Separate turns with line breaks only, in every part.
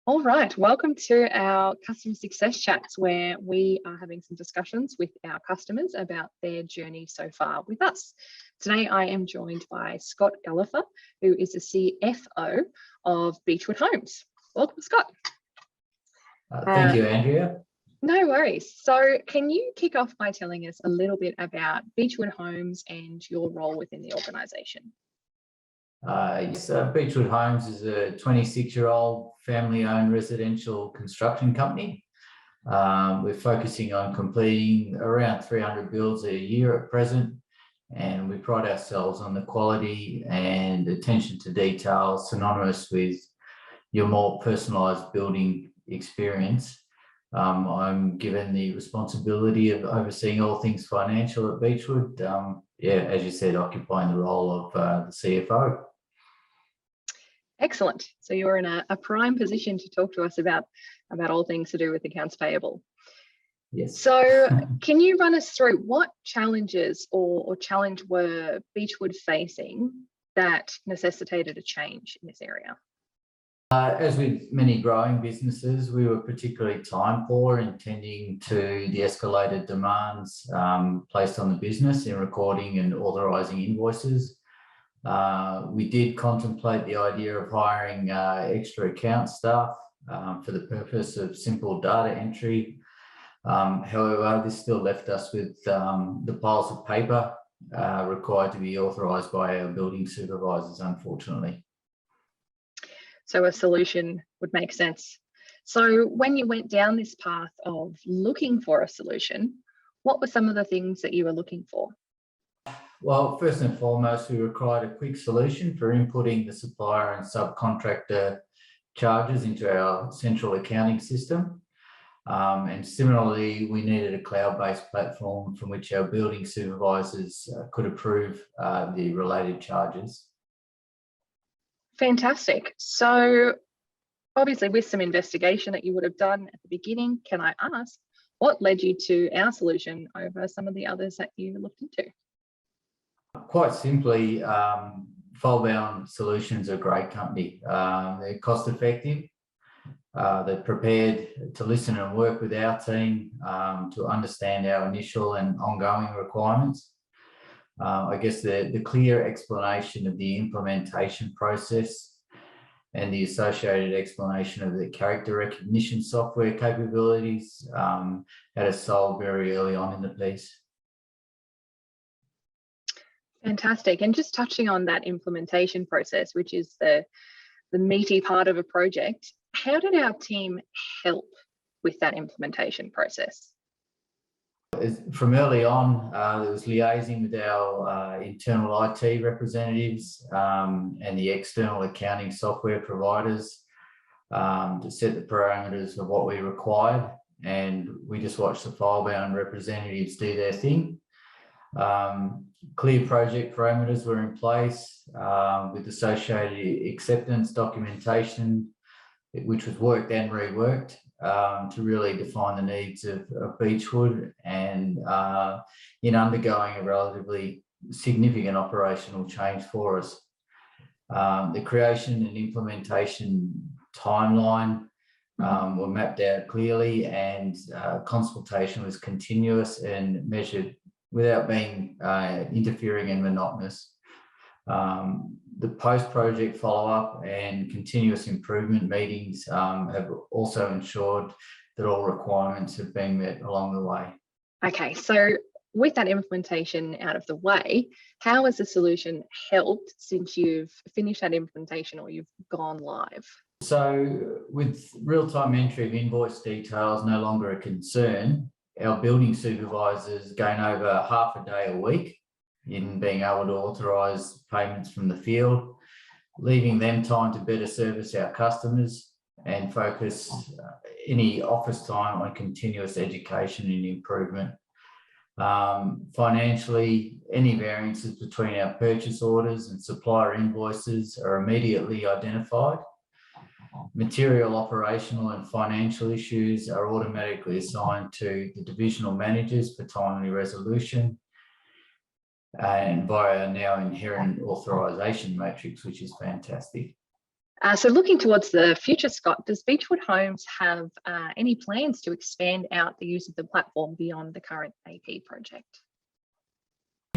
All right, welcome to our customer success chats where we are having some discussions with our customers about their journey so far with us. Today I am joined by Scott Gullifer, who is the CFO of Beachwood Homes. Welcome, Scott.
Thank you, Andrea.
No worries. So can you kick off by telling us a little bit about Beachwood Homes and your role within the organisation?
Yes, Beachwood Homes is a 26-year-old family-owned residential construction company. We're focusing on completing around 300 builds a year at present, and we pride ourselves on the quality and attention to detail synonymous with your more personalised building experience. I'm given the responsibility of overseeing all things financial at Beachwood. As you said, occupying the role of the CFO.
Excellent. So you're in a prime position to talk to us about all things to do with accounts payable.
Yes.
So can you run us through what challenges or challenge were Beachwood facing that necessitated a change in this area?
As with many growing businesses, we were particularly time poor in tending to the escalated demands placed on the business in recording and authorising invoices. We did contemplate the idea of hiring extra account staff for the purpose of simple data entry. However, this still left us with the piles of paper required to be authorised by our building supervisors, unfortunately.
So a solution would make sense. So when you went down this path of looking for a solution, what were some of the things that you were looking for?
Well, first and foremost, we required a quick solution for inputting the supplier and subcontractor charges into our central accounting system. And similarly, we needed a cloud-based platform from which our building supervisors could approve the related charges.
Fantastic. So obviously with some investigation that you would have done at the beginning, can I ask what led you to our solution over some of the others that you looked into?
Quite simply, FileBound Solutions are a great company. They're cost effective. They're prepared to listen and work with our team to understand our initial and ongoing requirements. I guess the clear explanation of the implementation process and the associated explanation of the character recognition software capabilities had us sold very early on in the piece.
Fantastic. And just touching on that implementation process, which is the meaty part of a project, how did our team help with that implementation process?
From early on, there was liaising with our internal IT representatives and the external accounting software providers to set the parameters of what we required, and we just watched the FileBound representatives do their thing. Clear project parameters were in place with associated acceptance documentation, which was worked and reworked to really define the needs of Beachwood and in undergoing a relatively significant operational change for us. The creation and implementation timeline were mapped out clearly, and consultation was continuous and measured without being interfering and monotonous. The post-project follow-up and continuous improvement meetings have also ensured that all requirements have been met along the way.
Okay, so with that implementation out of the way, how has the solution helped since you've finished that implementation or you've gone live?
So with real-time entry of invoice details no longer a concern, our building supervisors gain over half a day a week in being able to authorise payments from the field, leaving them time to better service our customers and focus any office time on continuous education and improvement. Financially, any variances between our purchase orders and supplier invoices are immediately identified. Material, operational and financial issues are automatically assigned to the divisional managers for timely resolution and via our now inherent authorisation matrix, which is fantastic.
So looking towards the future, Scott, does Beachwood Homes have any plans to expand out the use of the platform beyond the current AP project?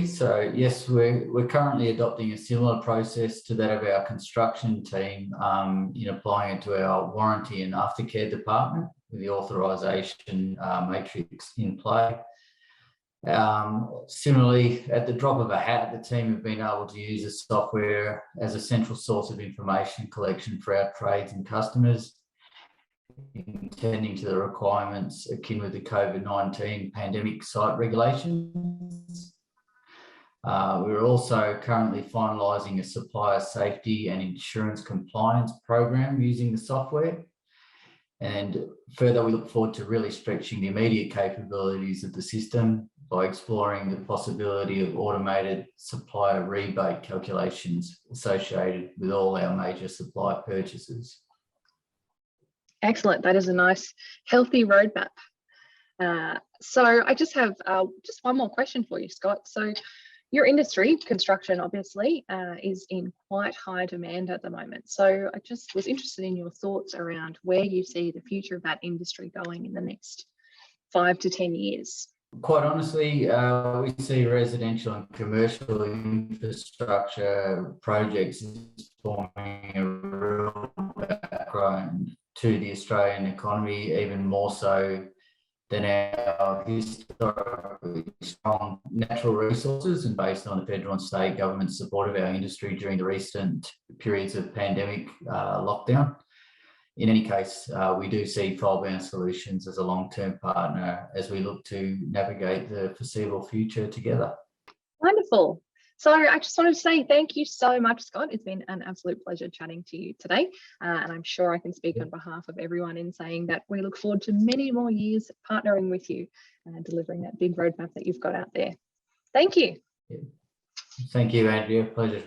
So yes, we're currently adopting a similar process to that of our construction team in applying it to our warranty and aftercare department with the authorisation matrix in play. Similarly, at the drop of a hat, the team have been able to use the software as a central source of information collection for our trades and customers, intending to the requirements akin with the COVID-19 pandemic site regulations. We're also currently finalising a supplier safety and insurance compliance program using the software. And further, we look forward to really stretching the immediate capabilities of the system by exploring the possibility of automated supplier rebate calculations associated with all our major supply purchases.
Excellent. That is a nice, healthy roadmap. So I just have just one more question for you, Scott. So your industry, construction, obviously, is in quite high demand at the moment. So I just was interested in your thoughts around where you see the future of that industry going in the next 5 to 10 years.
Quite honestly, we see residential and commercial infrastructure projects forming a real background to the Australian economy, even more so than our historically strong natural resources, and based on the federal and state government support of our industry during the recent periods of pandemic lockdown. In any case, we do see FileBound Solutions as a long-term partner as we look to navigate the foreseeable future together.
Wonderful. So I just wanted to say thank you so much, Scott. It's been an absolute pleasure chatting to you today. And I'm sure I can speak on behalf of everyone in saying that we look forward to many more years partnering with you and delivering that big roadmap that you've got out there. Thank you.
Thank you, Andrea. Pleasure.